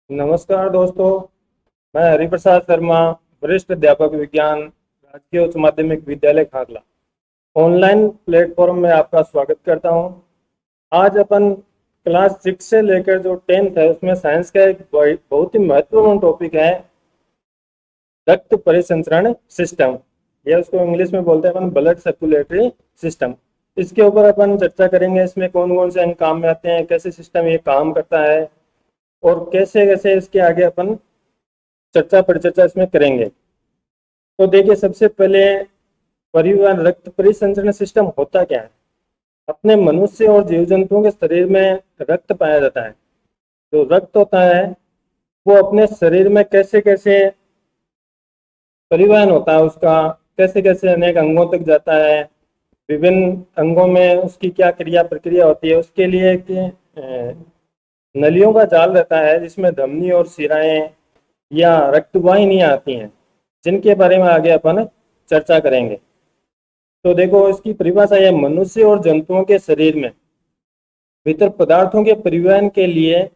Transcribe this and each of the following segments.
नमस्कार दोस्तों। मैं हरिप्रसाद शर्मा, वरिष्ठ अध्यापक विज्ञान, राजकीय उच्च माध्यमिक विद्यालय खारला। ऑनलाइन प्लेटफॉर्म में आपका स्वागत करता हूं। आज अपन क्लास 6 से लेकर जो 10th है उसमें साइंस का एक बहुत ही महत्वपूर्ण टॉपिक है रक्त परिसंचरण सिस्टम, या उसको इंग्लिश में बोलते हैं अपन ब्लड सर्कुलेटरी सिस्टम। इसके ऊपर अपन चर्चा करेंगे। इसमें कौन कौन से अंग काम में आते हैं, कैसे सिस्टम ये काम करता है और कैसे कैसे इसके आगे अपन चर्चा परिचर्चा इसमें करेंगे। तो देखिए, सबसे पहले परिवहन रक्त परिसंचरण सिस्टम होता क्या है। अपने मनुष्य और जीव जंतुओं के शरीर में रक्त पाया जाता है। जो रक्त होता है वो अपने शरीर में कैसे कैसे परिवहन होता है, उसका कैसे कैसे अनेक अंगों तक जाता है, विभिन्न अंगों में उसकी क्या क्रिया प्रक्रिया होती है, उसके लिए एक नलियों का जाल रहता है जिसमें धमनी और शिराएं या रक्तवाहिनियां आती हैं, जिनके बारे में आगे अपन चर्चा करेंगे। तो देखो, इसकी परिभाषा है मनुष्य और जंतुओं के शरीर में भीतर पदार्थों के परिवहन के लिए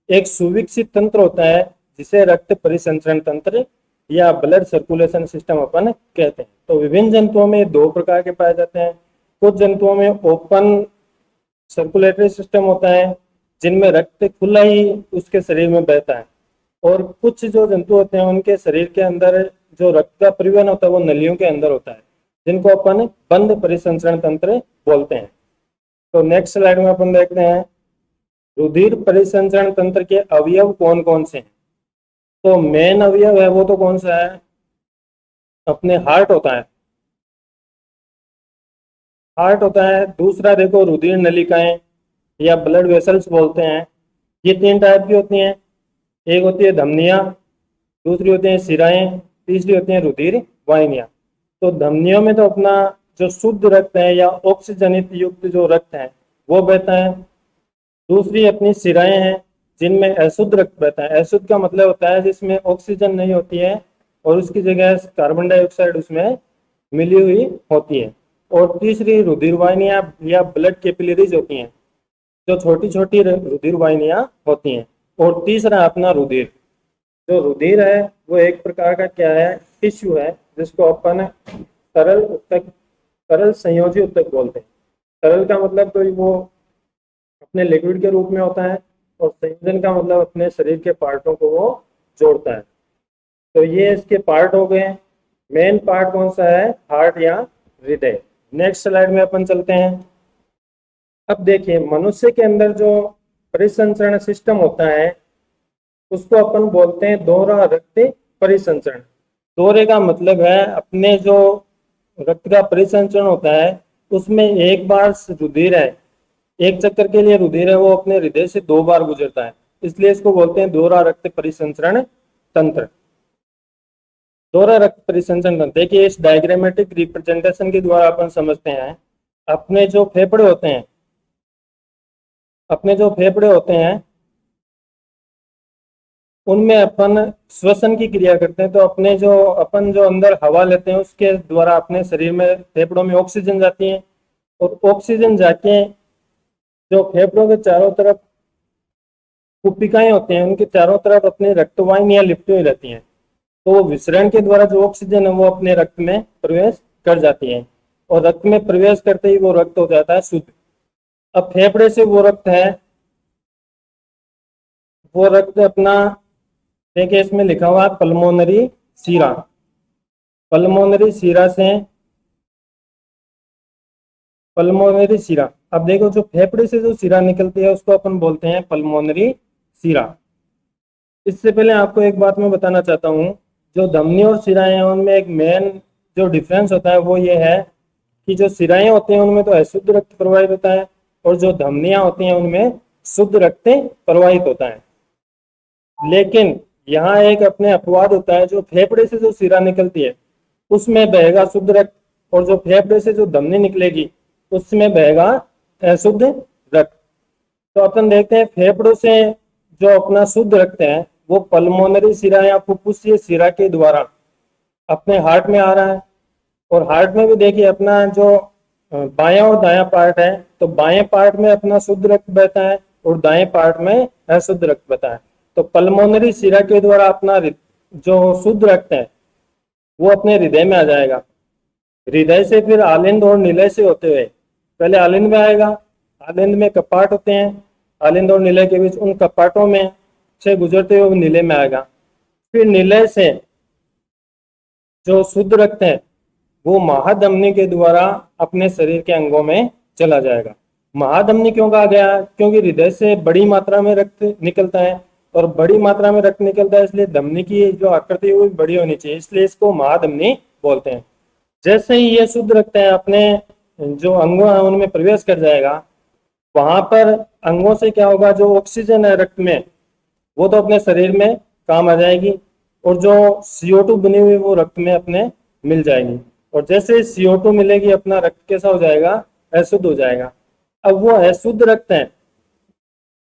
एक सुविकसित तंत्र होता है जिसे रक्त परिसंचरण तंत्र या ब्लड सर्कुलेशन सिस्टम अपन कहते हैं। तो विभिन्न जंतुओं में दो प्रकार के पाए जाते हैं। कुछ जंतुओं में ओपन सर्कुलेटरी सिस्टम होता है जिनमें रक्त खुला ही उसके शरीर में बहता है, और कुछ जो जंतु होते हैं उनके शरीर के अंदर जो रक्त का परिवहन होता है वो नलियों के अंदर होता है, जिनको अपन बंद परिसंचरण तंत्र बोलते हैं। तो नेक्स्ट स्लाइड में अपन देखते हैं रुधिर परिसंचरण तंत्र के अवयव कौन कौन से हैं। तो मेन अवयव है वो तो कौन सा है, अपने हार्ट होता है। हार्ट होता है। दूसरा देखो, रुधिर नलिकाएं या ब्लड वेसल्स बोलते हैं। ये तीन टाइप की होती हैं। एक होती है धमनियां, दूसरी होती है शिराएं, तीसरी होती है रुधिर वाहिनियां। तो धमनियों में तो अपना जो शुद्ध रक्त है या ऑक्सीजनित युक्त जो रक्त है वो बहता है। दूसरी अपनी शिराएं हैं जिनमें अशुद्ध रक्त बहता है। अशुद्ध का मतलब होता है जिसमें ऑक्सीजन नहीं होती है और उसकी जगह कार्बन डाइऑक्साइड उसमें मिली हुई होती है। और तीसरी रुधिर वाहिनियां या ब्लड कैपिलरीज होती हैं, जो छोटी छोटी रुधिर वाहिनियां होती हैं। और तीसरा अपना रुधिर। जो रुधिर है वो एक प्रकार का क्या है, टिश्यू है, जिसको अपन तरल उत्तक, तरल संयोजी उत्तक बोलते हैं। तरल का मतलब तो वो अपने लिक्विड के रूप में होता है, और संयोजन का मतलब अपने शरीर के पार्टों को वो जोड़ता है। तो ये इसके पार्ट हो गए। मेन पार्ट कौन सा है, हार्ट या हृदय। नेक्स्ट स्लाइड में अपन चलते हैं। अब देखिए, मनुष्य के अंदर जो परिसंचरण सिस्टम होता है उसको अपन बोलते हैं दोहरा रक्त परिसंचरण। दोहरे का मतलब है अपने जो रक्त का परिसंचरण होता है उसमें एक बार रुधिर है, एक चक्कर के लिए रुधिर है वो अपने हृदय से दो बार गुजरता है, इसलिए इसको बोलते हैं दोहरा रक्त परिसंचरण तंत्र। दोहरा रक्त परिसंचरण तंत्र, देखिए इस डायग्रामेटिक रिप्रेजेंटेशन के द्वारा अपन समझते हैं। अपने जो फेफड़े होते हैं, अपने जो फेफड़े होते हैं उनमें अपन श्वसन की क्रिया करते हैं। तो अपने जो अपन जो अंदर हवा लेते हैं उसके द्वारा अपने शरीर में फेफड़ों में ऑक्सीजन जाती है, और ऑक्सीजन जाके जो फेफड़ों के चारों तरफ कुपिकाएं होते हैं उनके चारों तरफ अपनी रक्तवाहिनियां लिपटी हुई रहती हैं। तो वो विसरण के द्वारा जो ऑक्सीजन है वो अपने रक्त में प्रवेश कर जाती है, और रक्त में प्रवेश करते ही वो रक्त हो जाता है शुद्ध। अब फेफड़े से वो रक्त है, वो रक्त अपना, देखिए इसमें लिखा हुआ है पल्मोनरी सीरा। पल्मोनरी सीरा से, पल्मोनरी सीरा, अब देखो जो फेफड़े से जो सीरा निकलती है उसको अपन बोलते हैं पल्मोनरी सीरा। इससे पहले आपको एक बात मैं बताना चाहता हूँ, जो धमनी और शिराएं हैं उनमें एक मेन जो डिफरेंस होता है वो ये है कि जो शिराएं होती हैं उनमें तो अशुद्ध रक्त प्रवाहित होता है, और जो धमनियां होती हैं उनमें शुद्ध रक्त प्रवाहित होता है। लेकिन यहाँ एक अपने अपवाद होता है, जो फेफड़े से जो शिरा निकलती है उसमें बहेगा शुद्ध रक्त, और जो फेफड़े से जो धमनी निकलेगी उसमें बहेगा अशुद्ध रक्त। तो अपन देखते हैं फेफड़ों से जो अपना शुद्ध रक्त है वो पल्मोनरी शिरा या फुफ्फुसीय शिरा के द्वारा अपने हार्ट में आ रहा है। और हार्ट में भी देखिए अपना जो बायां और दायां पार्ट है, तो बाएं पार्ट में अपना शुद्ध रक्त बहता है और दाएं पार्ट में अशुद्ध रक्त बहता है। तो पल्मोनरी शिरा के द्वारा अपना जो शुद्ध रक्त है वो अपने हृदय में आ जाएगा। हृदय से फिर आलिंद और निलय से होते हुए पहले आलिंद में आएगा। आलिंद में कपाट होते हैं, आलिंद और निलय के बीच उन कपाटों में से गुजरते हुए निलय में आएगा। फिर निलय से जो शुद्ध रक्त है वो महाधमनी के द्वारा अपने शरीर के अंगों में चला जाएगा। महाधमनी क्यों कहा गया? क्योंकि हृदय से बड़ी मात्रा में रक्त निकलता है और बड़ी मात्रा में रक्त निकलता है, इसलिए धमनी की जो आकृति है वो भी बड़ी होनी चाहिए, इसलिए इसको महाधमनी बोलते हैं। जैसे ही ये शुद्ध रक्त है अपने जो अंगों है उनमें प्रवेश कर जाएगा, वहां पर अंगों से क्या होगा, जो ऑक्सीजन है रक्त में वो तो अपने शरीर में काम आ जाएगी और जो CO2 बनी हुई वो रक्त में अपने मिल जाएगी। और जैसे CO2 मिलेगी अपना रक्त कैसा हो जाएगा, अशुद्ध हो जाएगा। अब वो अशुद्ध रक्त है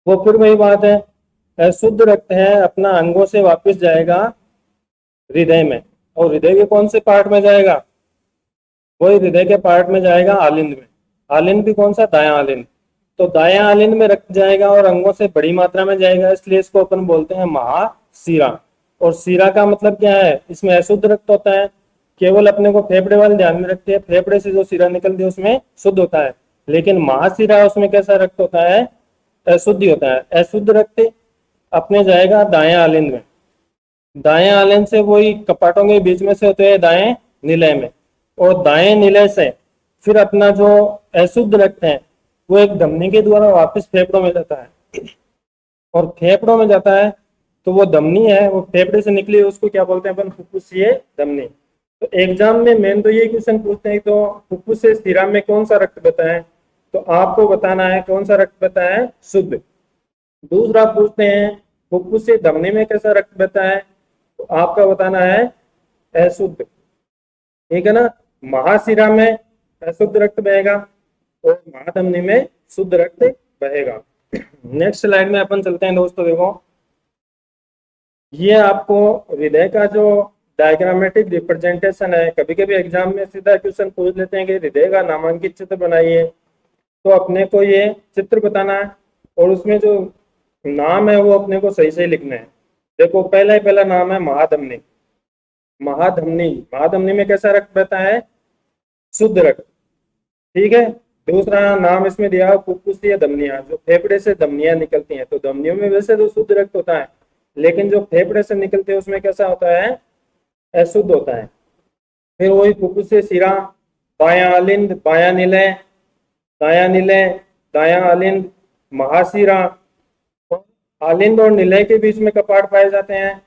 वो फिर वही बात है, अशुद्ध रक्त है अपना अंगों से वापस जाएगा हृदय में, और हृदय के कौन से पार्ट में जाएगा, वही हृदय के पार्ट में जाएगा आलिंद में। आलिंद भी कौन सा, दायां आलिंद। तो दायां आलिंद में रक्त जाएगा और अंगों से बड़ी मात्रा में जाएगा, इसलिए इसको अपन बोलते हैं महाशिरा। और शिरा का मतलब क्या है, इसमें अशुद्ध रक्त होता है। केवल अपने को फेफड़े वाले ध्यान में रखते हैं, फेफड़े से जो शिरा निकलती है उसमें शुद्ध होता है, लेकिन महाशिरा उसमें कैसा रक्त होता है, अशुद्ध होता है। अशुद्ध रक्त अपने जाएगा दाएं आलिंद में, दाएं आलिंद से वही कपाटों के बीच में से होते हैं दाएं निलय में, और दाएं निलय से फिर अपना जो अशुद्ध रक्त है वो एक धमनी के द्वारा वापस फेफड़ों में जाता है, और फेफड़ों में जाता है तो वो धमनी है वो फेफड़े से निकली, उसको क्या बोलते हैं अपन, फुफ्फुसीय धमनी। तो एग्जाम में मेन तो ये क्वेश्चन पूछते हैं, तो फुफ्फुसीय शिरा में कौन सा रक्त बहता है, तो आपको बताना है कौन सा रक्त बहता है, शुद्ध। दूसरा पूछते हैं फुफ्फुसीय धमनी में कैसा रक्त बहता है, तो आपका बताना है अशुद्ध, ठीक है ना। महाशिरा में अशुद्ध रक्त बहेगा और महाधमनी में शुद्ध रक्त बहेगा। नेक्स्ट स्लाइड में अपन चलते हैं दोस्तों। देखो ये आपको हृदय का जो डायग्रामेटिक रिप्रेजेंटेशन है, कभी कभी एग्जाम में सीधा क्वेश्चन पूछ लेते हैं कि हृदय का नामांकित चित्र बनाइए, तो अपने को ये चित्र बताना है और उसमें जो नाम है वो अपने को सही सही लिखना है। देखो पहला नाम है महाधमनी। महाधमनी, महाधमनी में कैसा रक्त बहता है, शुद्ध रक्त, ठीक है। दूसरा नाम इसमें दिया है फुफ्फुसीय धमनियां, जो फेफड़े से धमनियां निकलती हैं। तो धमनियों में वैसे तो शुद्ध रक्त होता है, लेकिन जो फेफड़े से निकलते हैं उसमें कैसा होता है, अशुद्ध होता है। फिर वही फुफ्फुसीय शिरा, बायां आलिंद, बायां निलय, दायां निलय, दायां आलिंद, महाशिरा। आलिंद और निलय के बीच में कपाट पाए जाते हैं,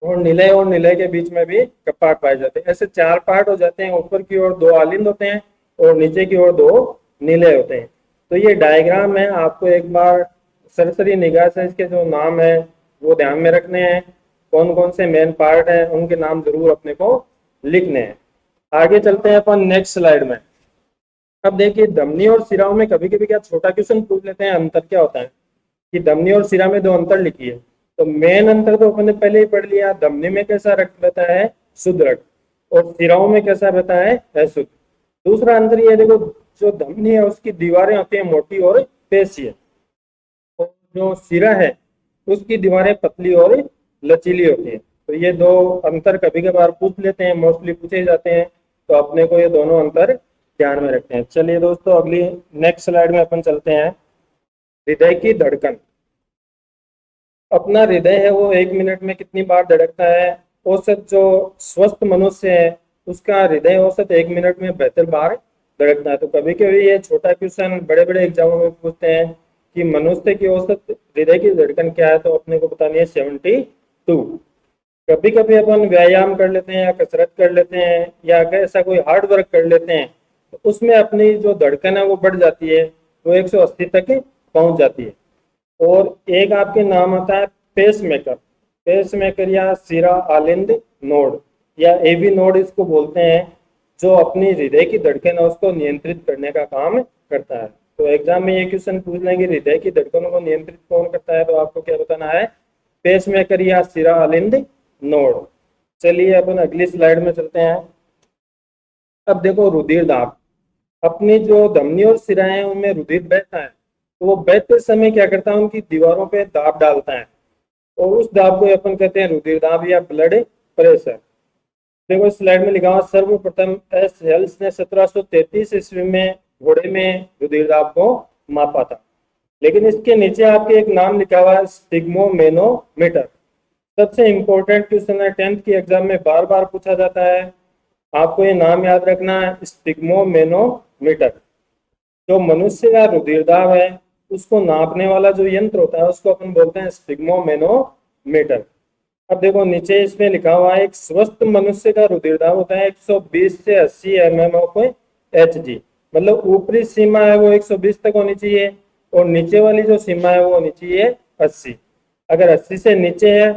और निलय के बीच में भी कपाट पाए जाते हैं। ऐसे 4 पार्ट हो जाते हैं, ऊपर की ओर 2 आलिंद होते हैं और नीचे की ओर 2 निलय होते हैं। तो ये डायग्राम है, आपको एक बार सरसरी निगाह से इसके जो नाम है वो ध्यान में रखने हैं, कौन कौन से मेन पार्ट हैं उनके नाम जरूर अपने को लिखने हैं। आगे चलते हैं अपन नेक्स्ट स्लाइड में। अब देखिए धमनी और शिराओं में कभी कभी क्या छोटा क्वेश्चन पूछ लेते हैं, अंतर क्या होता है कि धमनी और शिरा में 2 अंतर लिखिए। तो मेन अंतर तो अपन ने पहले ही पढ़ लिया, धमनी में कैसा रक्त बहता है, शुद्ध रक्त, और शिराओं में कैसा बहता है, अशुद्ध। दूसरा अंतर ये देखो, जो धमनी है उसकी दीवारें होती है मोटी और पेशीय, और जो शिरा है उसकी दीवारें पतली और लचीली होती है। तो ये 2 अंतर कभी कभार पूछ लेते हैं, मोस्टली पूछे जाते हैं, तो अपने को ये दोनों अंतर ध्यान में रखते हैं। चलिए दोस्तों अगली नेक्स्ट स्लाइड में अपन चलते हैं। हृदय की धड़कन, अपना हृदय है वो 1 मिनट में कितनी बार धड़कता है, औसत जो स्वस्थ मनुष्य है उसका हृदय औसत 1 मिनट में 72 बार धड़कता है। तो कभी कभी ये छोटा क्वेश्चन बड़े बड़े एग्जामों में पूछते हैं कि मनुष्य की औसत हृदय की धड़कन क्या है, तो अपने को बतानी है 72। कभी कभी अपन व्यायाम कर लेते हैं या कसरत कर लेते हैं या ऐसा कोई हार्ड वर्क कर लेते हैं, तो उसमें अपनी जो धड़कन है वो बढ़ जाती है, वो 180 तक पहुंच जाती है। और एक आपके नाम आता है पेसमेकर, पेसमेकर या शिरा आलिंद नोड या एवी नोड इसको बोलते हैं, जो अपनी हृदय की धड़कन है उसको नियंत्रित करने का काम करता है। तो एग्जाम में ये क्वेश्चन पूछ लेंगे हृदय की धड़कनों को नियंत्रित कौन करता है, तो आपको क्या बताना है, पेसमेकर या शिरा आलिंद नोड। चलिए अपन अगली स्लाइड में चलते हैं। अब देखो रुधिर दाब, अपनी जो धमनी और शिराएं हैं उनमें रुधिर बहता है, तो वो बहते समय क्या करता है, उनकी दीवारों पे दाब डालता है। और उस दाब को अपन कहते हैं रुधिर दाब या ब्लड प्रेशर। देखो स्लाइड में लिखा हुआ सर्वप्रथम एस हेल्स ने 1733 ईस्वी में घोड़े में रुधिर दाब को मापा था। लेकिन इसके नीचे आपके एक नाम लिखा हुआ है स्पिग्मोमेनोमीटर। सबसे इंपॉर्टेंट क्वेश्चन है, 10th की एग्जाम में बार बार पूछा जाता है। आपको ये नाम याद रखना है, स्पिग्मोमेनोमीटर। जो मनुष्य का रुधिर दाब है उसको नापने वाला जो यंत्र होता है उसको अपन बोलते हैं स्पिग्मोमेनोमीटर। अब देखो नीचे इसमें लिखा हुआ है, एक स्वस्थ मनुष्य का रुधिर दाब होता है 120 से 80 एमएम एच जी। मतलब ऊपरी सीमा है वो 120 तक होनी चाहिए और नीचे वाली जो सीमा है वो होनी चाहिए 80। अगर 80 से नीचे है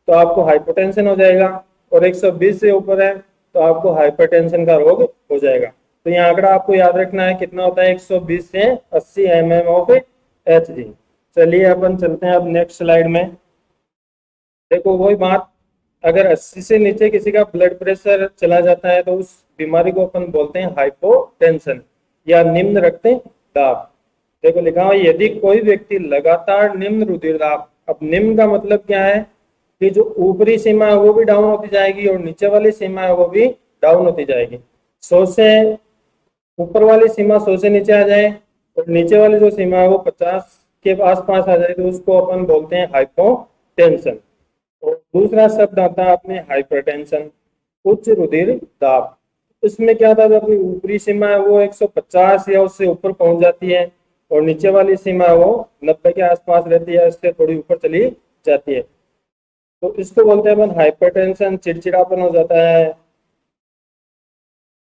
तो आपको हाइपोटेंशन हो जाएगा और 120 से ऊपर है तो आपको हाइपरटेंशन का रोग हो जाएगा। तो ये आंकड़ा आपको याद रखना है, कितना होता है 120 से 80 एच जी। चलिए अपन चलते हैं अब नेक्स्ट स्लाइड में। देखो वही बात, अगर 80 से नीचे किसी का ब्लड प्रेशर चला जाता है तो उस बीमारी को अपन बोलते हैं हाइपोटेंशन या निम्न रक्त दाब। देखो लिखा हुआ यदि कोई व्यक्ति लगातार निम्न रुधिर दाब, अब निम्न का मतलब क्या है कि जो ऊपरी सीमा है वो भी डाउन होती जाएगी और नीचे वाली सीमा है वो भी डाउन होती जाएगी। 100 से ऊपर वाली सीमा 100 से नीचे आ जाए और नीचे वाली जो सीमा है वो 50 के आसपास आ जाए तो उसको अपन बोलते हैं हाइपोटेंशन। और दूसरा शब्द आता है अपने हाइपरटेंशन, उच्च रुधिर दाब। इसमें क्या था, अपनी ऊपरी सीमा है वो 150 या उससे ऊपर पहुंच जाती है और नीचे वाली सीमा है वो 90 के आसपास रहती है, इससे थोड़ी ऊपर चली जाती है। तो इसको बोलते हैं अपन हाइपरटेंशन, चिड़चिड़ापन हो जाता है,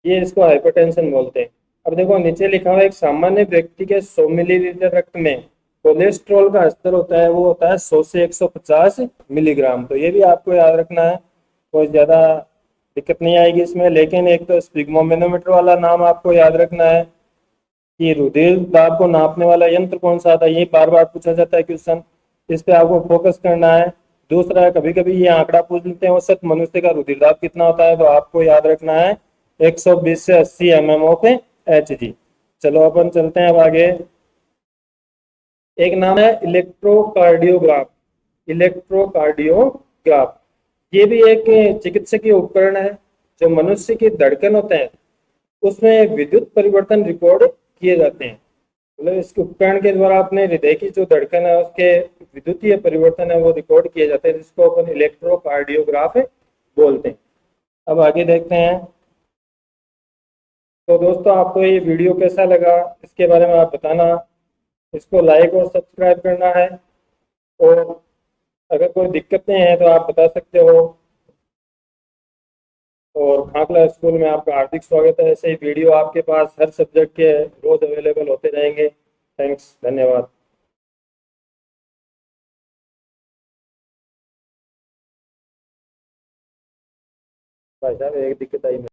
ये इसको हाइपरटेंशन बोलते हैं। अब देखो नीचे लिखा हुआ है, एक सामान्य व्यक्ति के 100 मिलीलीटर रक्त में कोलेस्ट्रॉल का स्तर होता है वो होता है 100 से 150 मिलीग्राम। तो ये भी आपको याद रखना है, कोई ज्यादा दिक्कत नहीं आएगी इसमें। लेकिन एक तो स्पिग्मोमेनोमीटर वाला नाम आपको याद रखना है कि रुधिर दाब को नापने वाला यंत्र कौन सा था, ये बार बार पूछा जाता है क्वेश्चन, इस पे आपको फोकस करना है। दूसरा, कभी कभी ये आंकड़ा पूछ लेते हैं औसत मनुष्य का रुधिर दाब कितना होता है, तो आपको याद रखना है 120 से 80 एमएम एच जी। चलो अपन चलते हैं अब आगे। एक नाम है इलेक्ट्रोकार्डियोग्राफ। इलेक्ट्रोकार्डियोग्राफ ये भी एक चिकित्सकीय उपकरण है जो मनुष्य की धड़कन होते हैं उसमें विद्युत परिवर्तन रिकॉर्ड किए जाते हैं। मतलब इस उपकरण के द्वारा अपने हृदय की जो धड़कन है उसके विद्युतीय परिवर्तन है वो रिकॉर्ड किए जाते हैं, जिसको अपन इलेक्ट्रोकार्डियोग्राफ बोलते हैं। अब आगे देखते हैं। तो दोस्तों आपको ये वीडियो कैसा लगा इसके बारे में आप बताना, इसको लाइक और सब्सक्राइब करना है और अगर कोई दिक्कतें हैं तो आप बता सकते हो। और खाकला स्कूल में आपका हार्दिक स्वागत है। ऐसे ही वीडियो आपके पास हर सब्जेक्ट के रोज अवेलेबल होते रहेंगे। थैंक्स, धन्यवाद। भाई साहब एक दिक्कत आई।